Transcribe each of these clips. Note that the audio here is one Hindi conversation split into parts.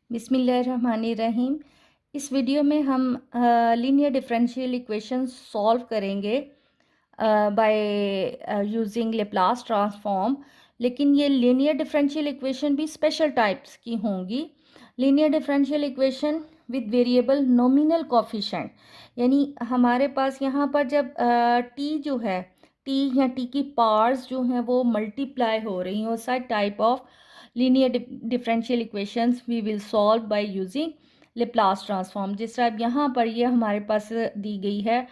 बिस्मिल्लाहिर्रहमानिर्रहीम। इस वीडियो में हम लीनियर डिफरेंशियल इक्वेशन सॉल्व करेंगे बाय यूजिंग लेप्लास ट्रांसफॉर्म। लेकिन ये लीनियर डिफरेंशियल इक्वेशन भी स्पेशल टाइप्स की होंगी। Linear differential equation with variable nominal coefficient, यानी हमारे पास यहाँ पर जब टी जो है, टी या टी की पार्ट्स जो हैं वो मल्टीप्लाई हो रही हैं, such type of linear differential equations we will solve by using Laplace transform। जिस तरह यहाँ पर ये हमारे पास दी गई है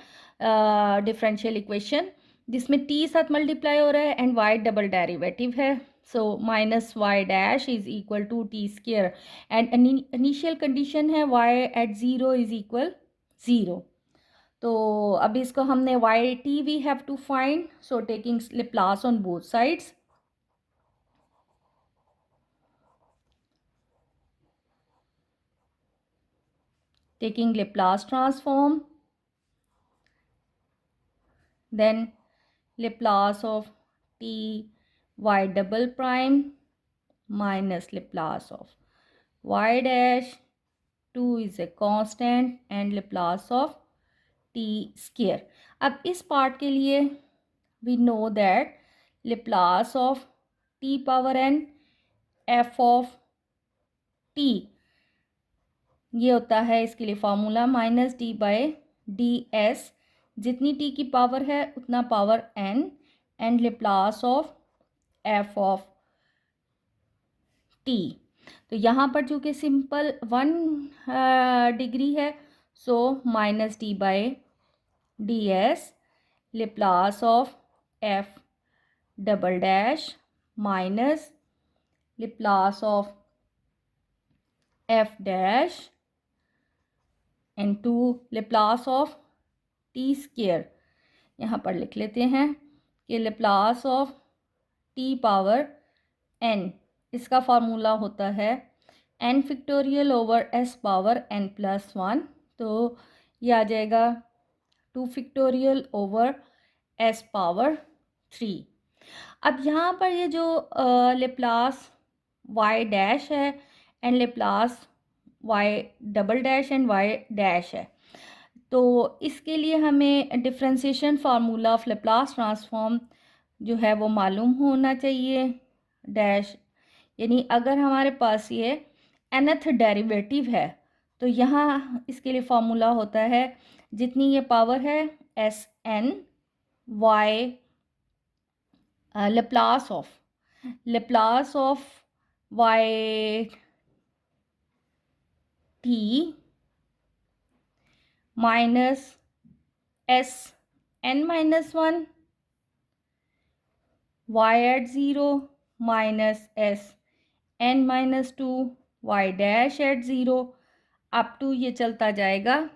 डिफरेंशियल इक्वेशन जिसमें t साथ मल्टीप्लाई हो रहा है एंड y डबल डेरिवेटिव है। So minus y dash is equal to t square and initial condition है y at zero is equal zero. तो अभी इसको हमने y t we have to find, so taking Laplace on both sides. Taking Laplace transform, then Laplace of t y double prime minus Laplace of y dash, 2 is a constant, and Laplace of t square। अब इस पार्ट के लिए we know that Laplace of t power n f of t, ये होता है इसके लिए formula minus d by d s, जितनी टी की पावर है उतना power n, and Laplace of f of t. तो यहाँ पर चूँकि सिंपल 1 डिग्री है, so minus d by d s Laplace of f double dash minus Laplace of f dash into Laplace of t square. यहाँ पर लिख लेते हैं कि Laplace of t power n, इसका फार्मूला होता है n factorial over s power n plus one. तो ये आ जाएगा 2 फैक्टोरियल ओवर एस पावर 3। अब यहाँ पर ये जो लेप्लास वाई डैश है and Laplace y double dash and y dash है, तो इसके लिए हमें differentiation formula of Laplace transform जो है वो मालूम होना चाहिए। डैश यानी अगर हमारे पास ये nth डेरिवेटिव है तो यहाँ इसके लिए फार्मूला होता है जितनी ये पावर है s n y Laplace of y t minus s n minus one y at zero minus s n minus two y dash at zero up to ये चलता जाएगा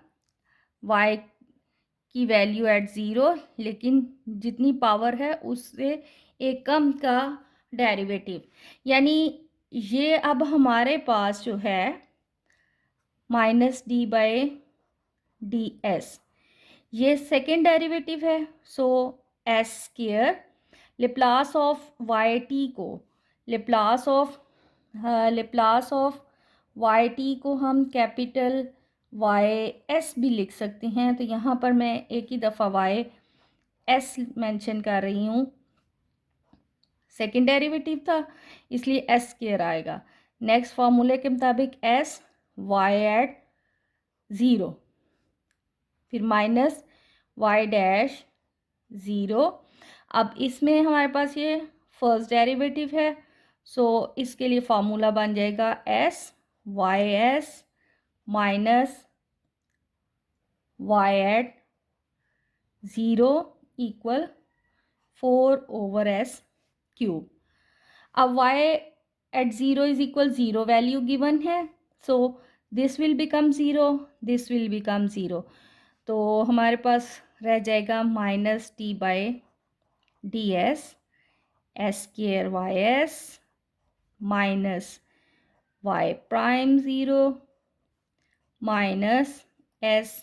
वाई की वैल्यू एट ज़ीरो, लेकिन जितनी पावर है उससे एक कम का डेरिवेटिव। यानी ये अब हमारे पास जो है minus d by d s, ये सेकेंड डेरिवेटिव है। So s square Laplace of y t को लेप्लास ऑफ वाई टी को हम कैपिटल वाई एस भी लिख सकते हैं। तो यहाँ पर मैं एक ही दफ़ा वाई एस मेंशन कर रही हूँ, सेकेंड डेरिवेटिव था इसलिए एस स्क्वायर आएगा। नेक्स्ट फार्मूले के मुताबिक एस वाई एट ज़ीरो, फिर माइनस वाई डैश ज़ीरो। अब इसमें हमारे पास ये फर्स्ट डेरिवेटिव है, सो इसके लिए फार्मूला बन जाएगा s y s minus y at zero equal 4/s cube. अब y at zero is equal zero value given है, so this will become zero, this will become zero. तो हमारे पास रह जाएगा minus t by d s s square y s minus y prime zero minus s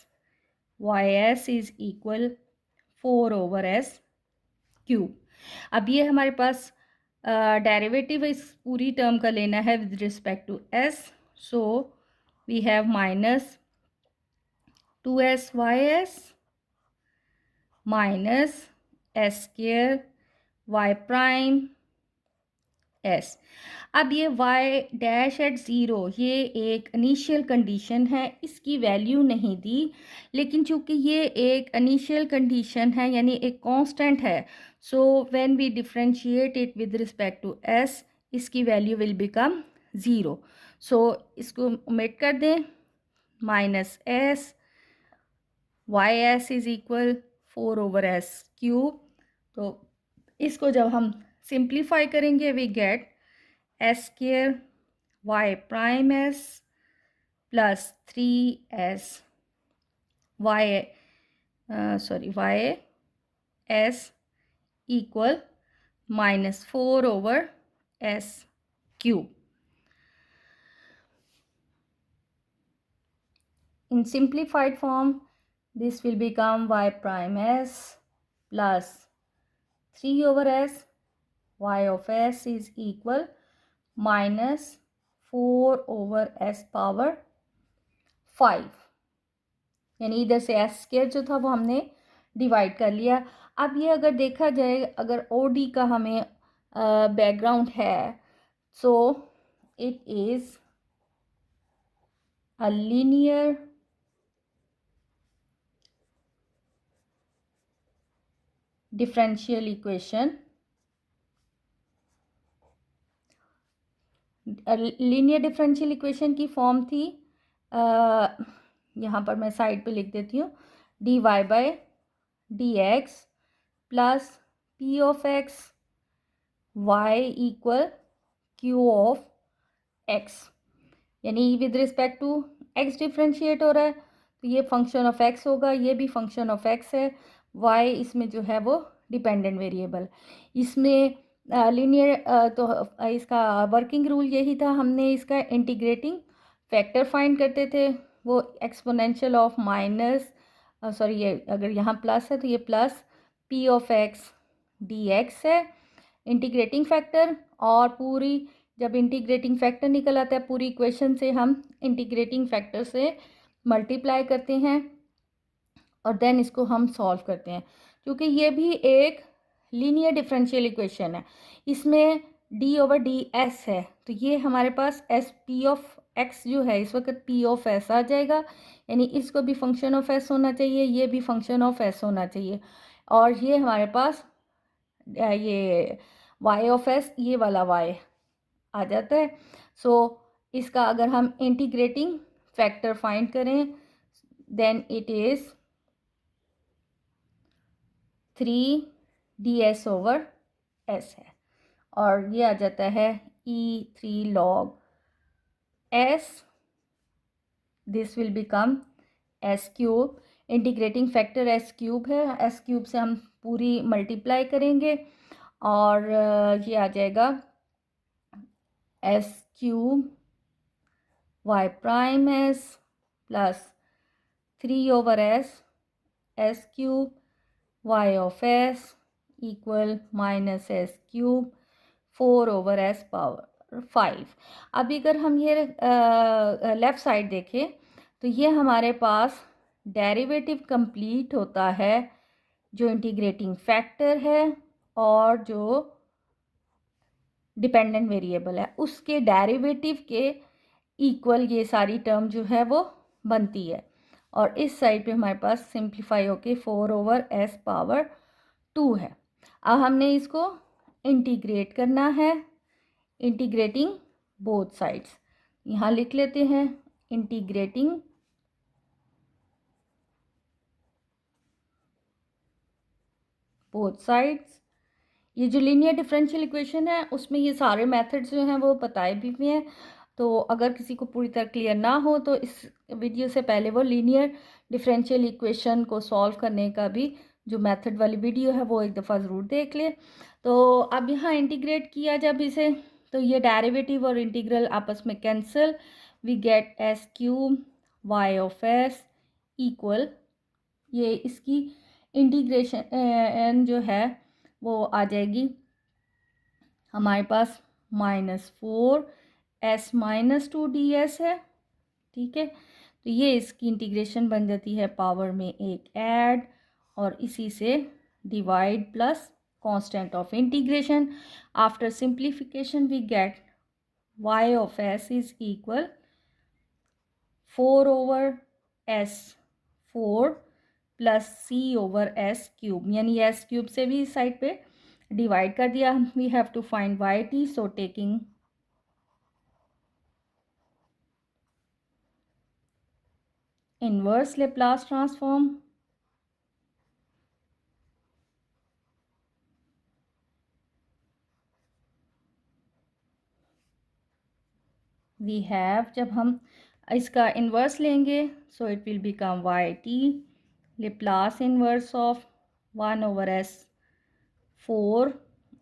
y s is equal 4/s cube. अब ये हमारे पास डेरिवेटिव इस पूरी टर्म का लेना है with respect to s, So we have minus 2s ys minus s square y prime s। अब ये y डैश एट ज़ीरो ये एक इनिशियल कंडीशन है, इसकी वैल्यू नहीं दी, लेकिन चूंकि ये एक इनिशियल कंडीशन है यानी एक कांस्टेंट है, so when we differentiate it with respect to s इसकी value will become zero. So इसको ओमिट कर दें, minus s y s is equal 4/s³। तो इसको जब हम सिंप्लीफाई करेंगे we get s² y prime s plus 3s y s equal -4/s³। In simplified form, this will become y prime s plus 3/s, y of s is equal -4/s⁵, यानी इधर से s स्क्वायर जो था वो हमने डिवाइड कर लिया। अब ये अगर देखा जाए, अगर OD का हमें बैकग्राउंड है, so it is a linear differential equation। Linear differential equation की फॉर्म थी, यहाँ पर मैं साइड पे लिख देती हूँ, dy/dx plus p of x y equal q of x, यानी with respect to x differentiate हो रहा है तो ये फंक्शन ऑफ x होगा, ये भी फंक्शन ऑफ x है, y इसमें जो है वो डिपेंडेंट वेरिएबल। इसमें लीनियर तो इसका वर्किंग रूल यही था, हमने इसका इंटीग्रेटिंग फैक्टर फाइंड करते थे, वो एक्सपोनेंशियल ऑफ माइनस सॉरी ये अगर यहाँ प्लस है तो ये plus p of x dx है इंटीग्रेटिंग फैक्टर, और पूरी जब इंटीग्रेटिंग फैक्टर निकल आता है पूरी इक्वेशन से हम इंटीग्रेटिंग फैक्टर से मल्टीप्लाई करते हैं और देन इसको हम सॉल्व करते हैं, क्योंकि ये भी एक लीनियर डिफरेंशियल इक्वेशन है, इसमें d/ds है, तो ये हमारे पास एस p ऑफ x जो है इस वक्त p ऑफ s आ जाएगा, यानी इसको भी फंक्शन ऑफ s होना चाहिए, ये भी फंक्शन ऑफ s होना चाहिए, और ये हमारे पास ये y ऑफ s ये वाला y आ जाता है। सो इसका अगर हम इंटीग्रेटिंग फैक्टर फाइंड करें देन इट इज़ 3ds/s है, और ये आ जाता है e3 log s, this will become s³, integrating factor s³ है, s³ से हम पूरी मल्टीप्लाई करेंगे और ये आ जाएगा s³ y prime s plus 3/s s³ y of s equal -s³ 4/s⁵। अब अगर हम ये लेफ़्ट साइड देखें तो ये हमारे पास डेरिवेटिव कंप्लीट होता है जो इंटीग्रेटिंग फैक्टर है और जो डिपेंडेंट वेरिएबल है उसके डेरिवेटिव के इक्वल ये सारी टर्म जो है वो बनती है, और इस साइड पे हमारे पास सिंप्लीफाई होके 4/s⁻² है। अब हमने इसको इंटीग्रेट करना है, इंटीग्रेटिंग बोथ साइड्स, यहाँ लिख लेते हैं इंटीग्रेटिंग बोथ साइड्स। ये जो लीनियर डिफरेंशियल इक्वेशन है उसमें ये सारे मेथड्स जो हैं वो बताए भी हुए हैं, तो अगर किसी को पूरी तरह क्लियर ना हो तो इस वीडियो से पहले वो लीनियर डिफरेंशियल इक्वेशन को सॉल्व करने का भी जो मेथड वाली वीडियो है वो एक दफ़ा ज़रूर देख ले। तो अब यहाँ इंटीग्रेट किया जब इसे तो ये डेरिवेटिव और इंटीग्रल आपस में cancel, we get s³ y of s equal, ये इसकी इंटीग्रेशन जो है वो आ जाएगी हमारे पास -4 s minus two d s है, ठीक है। तो ये इसकी इंटीग्रेशन बन जाती है पावर में एक ऐड और इसी से divide plus constant of integration. After simplification we get y of s is equal 4 over s 4 plus c over s cube, यानी s क्यूब से भी इस साइड पे डिवाइड कर दिया। We have to find y t, so taking inverse Laplace transform, we have, जब हम इसका इन्वर्स लेंगे so it will become y t Laplace inverse of 1 over s 4,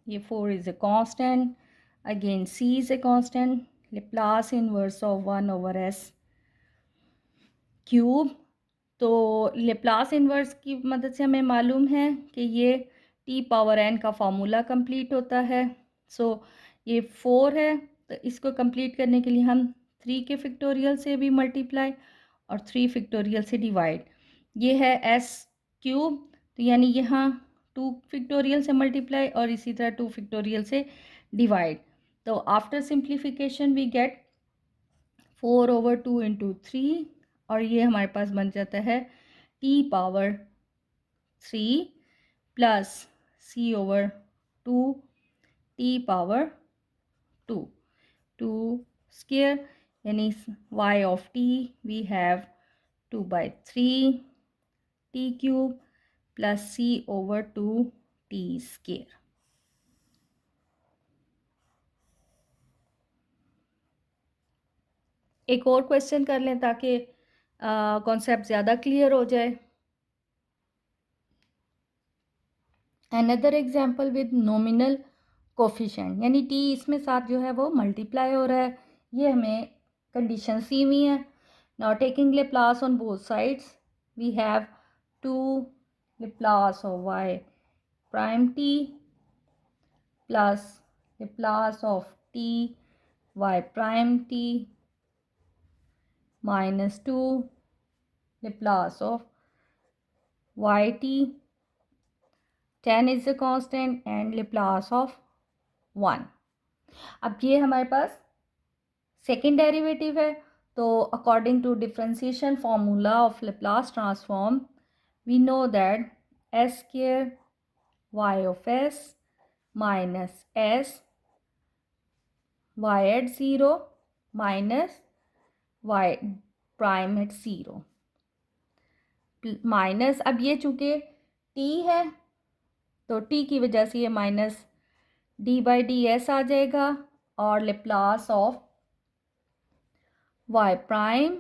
ये 4 is a constant, again c is a constant, Laplace inverse of 1 over s cube. तो लेप्लास इन्वर्स की मदद से हमें मालूम है कि ये टी पावर एन का फॉर्मूला कंप्लीट होता है। सो ये 4 है, तो इसको कंप्लीट करने के लिए हम 3 के फैक्टोरियल से भी मल्टीप्लाई और 3 फैक्टोरियल से डिवाइड। ये है एस क्यूब, तो यानी यहाँ 2 फैक्टोरियल से मल्टीप्लाई और इसी तरह 2 फैक्टोरियल से डिवाइड। तो after simplification we get 4 over 2 into 3 और ये हमारे पास बन जाता है t power 3 plus c over 2 t power 2 2 square, यानी y of t we have 2/3 t cube plus c over 2 t square. एक और क्वेश्चन कर लें ताकि कॉन्सेप्ट ज़्यादा क्लियर हो जाए। Another example with nominal coefficient, यानी टी इसमें साथ जो है वो मल्टीप्लाई हो रहा है, ये हमें कंडीशन सी हुई है। Now taking Laplace on both sides we have 2 Laplace of y prime t plus Laplace of t y prime t minus 2 Laplace of yt, 10 is a constant and Laplace of 1। अब ये हमारे पास सेकेंड डेरिवेटिव है, तो according to differentiation formula of Laplace transform we know that s square y of s minus s y at zero minus y prime at zero minus, अब ये चूँकि t है तो t की वजह से ये minus d by d s आ जाएगा और Laplace of y prime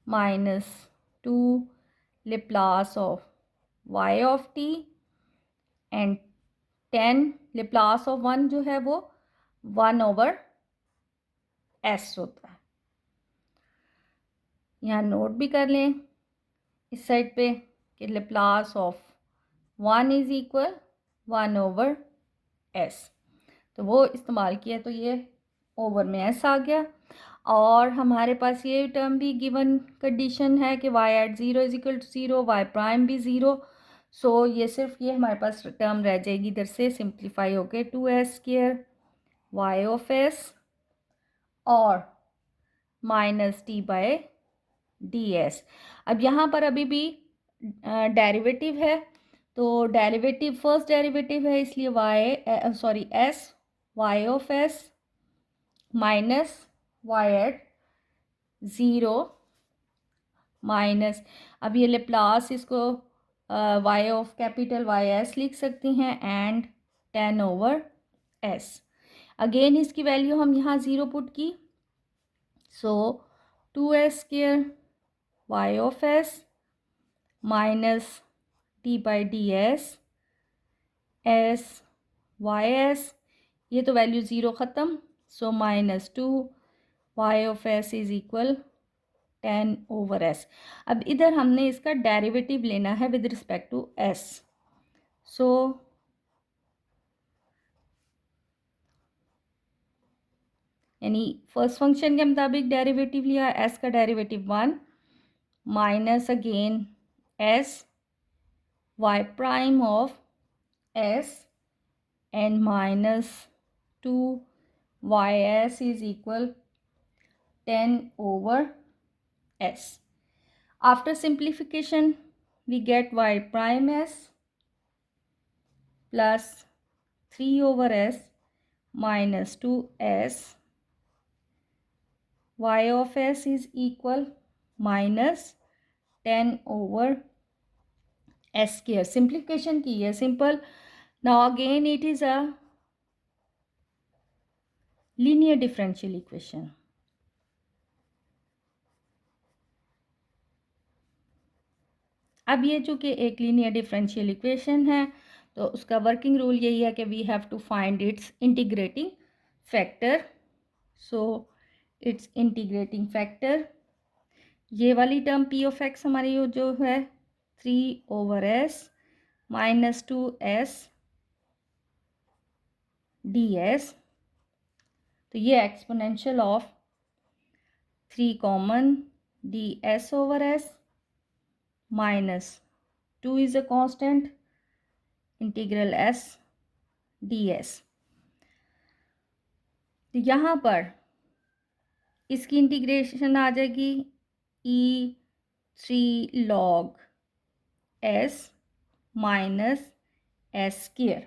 minus 2 Laplace of y of t and 10 Laplace of 1 जो है वो 1 ओवर एस होता है। यहाँ नोट भी कर लें इस साइड पे कि Laplace of 1 is equal 1 over S, तो वो इस्तेमाल किया तो ये ओवर में एस आ गया। और हमारे पास ये टर्म भी गिवन कंडीशन है कि y at zero is equal to zero, y prime भी ज़ीरो। सो ये सिर्फ ये हमारे पास टर्म रह जाएगी इधर से सिंप्लीफाई होके 2s square y of s और minus t by d s. अब यहाँ पर अभी भी डेरिवेटिव है, तो डेरिवेटिव फर्स्ट डेरिवेटिव है इसलिए y sorry s y of s minus y at zero minus, अब ये लेप्लास इसको y of capital y s लिख सकते हैं एंड 10 ओवर एस। अगेन इसकी वैल्यू हम यहाँ ज़ीरो पुट की, so 2s square y of s minus d by d s s y s, ये तो वैल्यू ज़ीरो ख़त्म, so minus 2 y of s is equal 10 over s. अब इधर हमने इसका डेरिवेटिव लेना है with respect to s, so यानी फर्स्ट फंक्शन के मुताबिक डेरिवेटिव लिया, एस का derivative 1 minus again s y prime of s and minus 2 y s is equal 10 over s. After simplification we get y prime s plus 3 over s minus 2s. Y of s is equal minus 10 over s square. Simplification की है simple. Now again it is a linear differential equation. अब ये चूँकि एक लीनियर डिफरेंशियल इक्वेशन है तो उसका वर्किंग रूल यही है कि we have to find its integrating factor. So its integrating factor ये वाली टर्म पी ऑफ एक्स हमारी जो है 3 over s minus 2s ds. तो ये exponential of 3 common ds over s minus 2 is a constant integral s ds. तो यहाँ पर इसकी इंटीग्रेशन आ जाएगी e3 log s minus s square.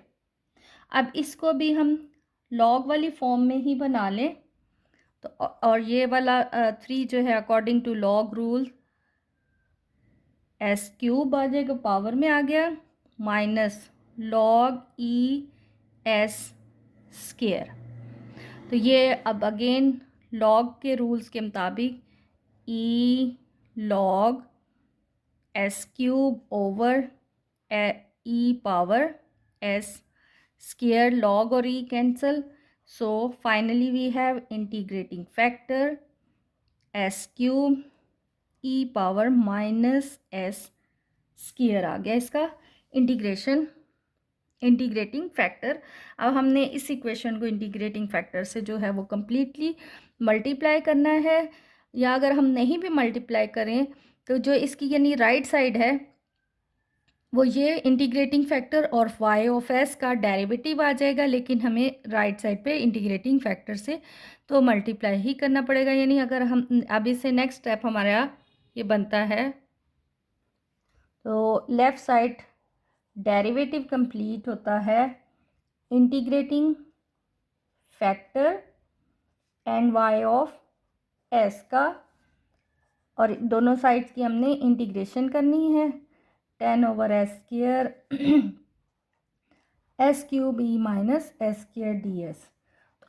अब इसको भी हम log वाली फॉर्म में ही बना लें तो और ये वाला 3 जो है according to log rule s cube आ जाएगा, पावर में आ गया, minus log e s square. तो ये अब अगेन log के रूल्स के मुताबिक e log s cube over e power s square. log और e कैंसल. So finally we have integrating factor s cube e power minus s square आ गया इसका इंटीग्रेटिंग फैक्टर. अब हमने इस इक्वेशन को इंटीग्रेटिंग फैक्टर से जो है वो कम्प्लीटली मल्टीप्लाई करना है, या अगर हम नहीं भी मल्टीप्लाई करें तो जो इसकी यानी राइट साइड है वो ये इंटीग्रेटिंग फैक्टर और y ऑफ s का डेरिवेटिव आ जाएगा, लेकिन हमें राइट साइड पे इंटीग्रेटिंग फैक्टर से तो मल्टीप्लाई ही करना पड़ेगा. यानी अगर हम अब इससे नेक्स्ट स्टेप हमारा ये बनता है तो लेफ़्ट साइड डेरिवेटिव कंप्लीट होता है integrating factor and y of s का, और दोनों साइड्स की हमने इंटीग्रेशन करनी है 10 over s square s cube e minus s square ds.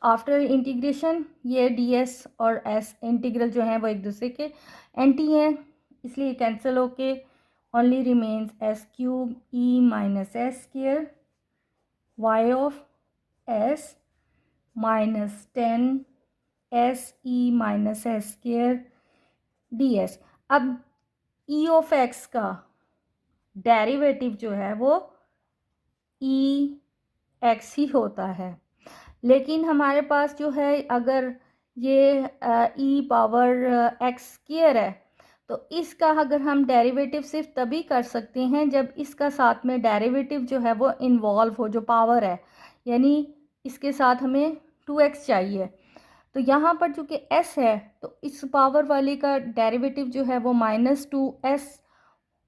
After integration ये ds और s इंटीग्रल जो हैं वो एक दूसरे के एंटी हैं, इसलिए कैंसिल होके only remains s cube e minus s square y of s minus 10 s e minus s square ds. अब e ऑफ x का डेरिवेटिव जो है वो ई एक्स ही होता है, लेकिन हमारे पास जो है अगर ये ई पावर एक्स स्क्वायर है तो इसका अगर हम डेरिवेटिव सिर्फ तभी कर सकते हैं जब इसका साथ में डेरिवेटिव जो है वो इन्वॉल्व हो, जो पावर है, यानी इसके साथ हमें 2x चाहिए. तो यहाँ पर चूँकि s है तो इस पावर वाले का डेरिवेटिव जो है वो -2s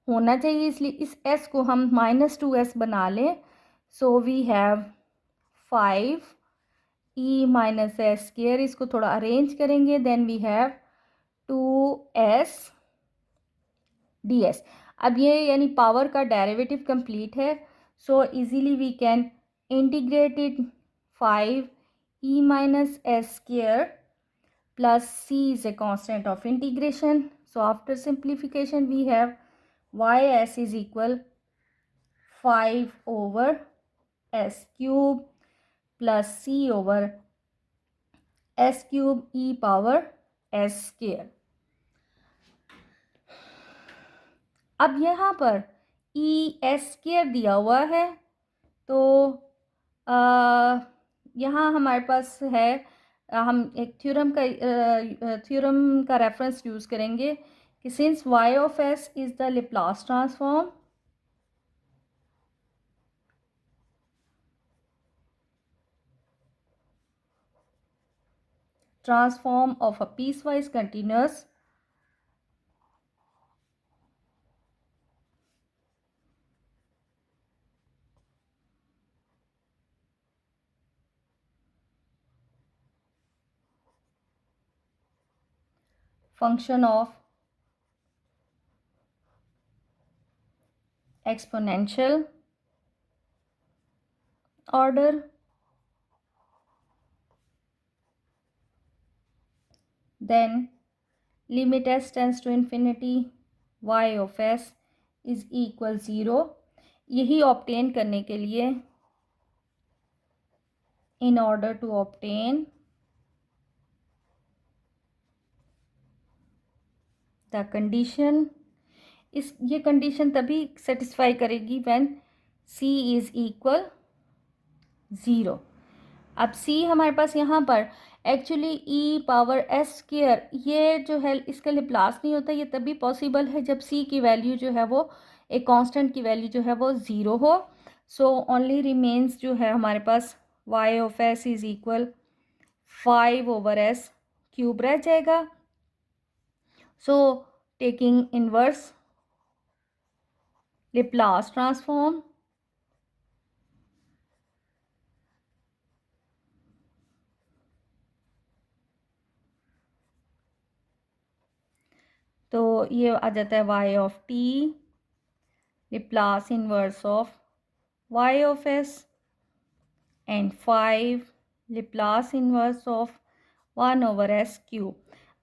होना चाहिए, इसलिए इस s को हम -2s बना लें. So we have 5 e minus s square. इसको थोड़ा अरेंज करेंगे, then we have 2s ds. अब ये यानी पावर का डेरिवेटिव कंप्लीट है, so easily we can integrate it 5 e minus s square plus c is a constant of integration. So after simplification we have ys is equal 5 over s cube plus c over s cube e power s square. अब यहाँ पर e s square दिया हुआ है तो यहाँ हमारे पास है हम एक थ्योरम का रेफरेंस यूज़ करेंगे कि since y of s is the Laplace transform of a piecewise continuous function of exponential order, then limit s tends to infinity, y of s is equal 0. यही ऑब्टेन करने के लिए, in order to obtain the condition, ये कंडीशन तभी सेटिस्फाई करेगी व्हेन c इज इक्वल 0. अब c हमारे पास यहाँ पर actually e power s square, ये जो है इसका लेप्लास नहीं होता, ये तभी पॉसिबल है जब c की वैल्यू जो है वो एक कांस्टेंट की वैल्यू जो है वो 0 हो. सो ओनली रिमेन्स जो है हमारे पास y of s is equal 5/s cube रह जाएगा. सो टेकिंग इनवर्स लेप्लास ट्रांसफॉर्म, तो ये आ जाता है y of t Laplace inverse of y of s and 5 Laplace inverse of 1/s cube.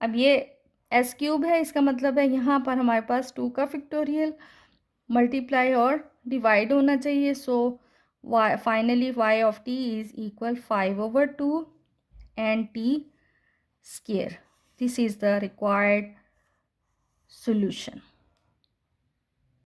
अब ये s क्यूब है, इसका मतलब है यहाँ पर हमारे पास 2 का फैक्टोरियल मल्टीप्लाई और डिवाइड होना चाहिए. So finally y of t is equal 5/2 and t square. This is the required solution.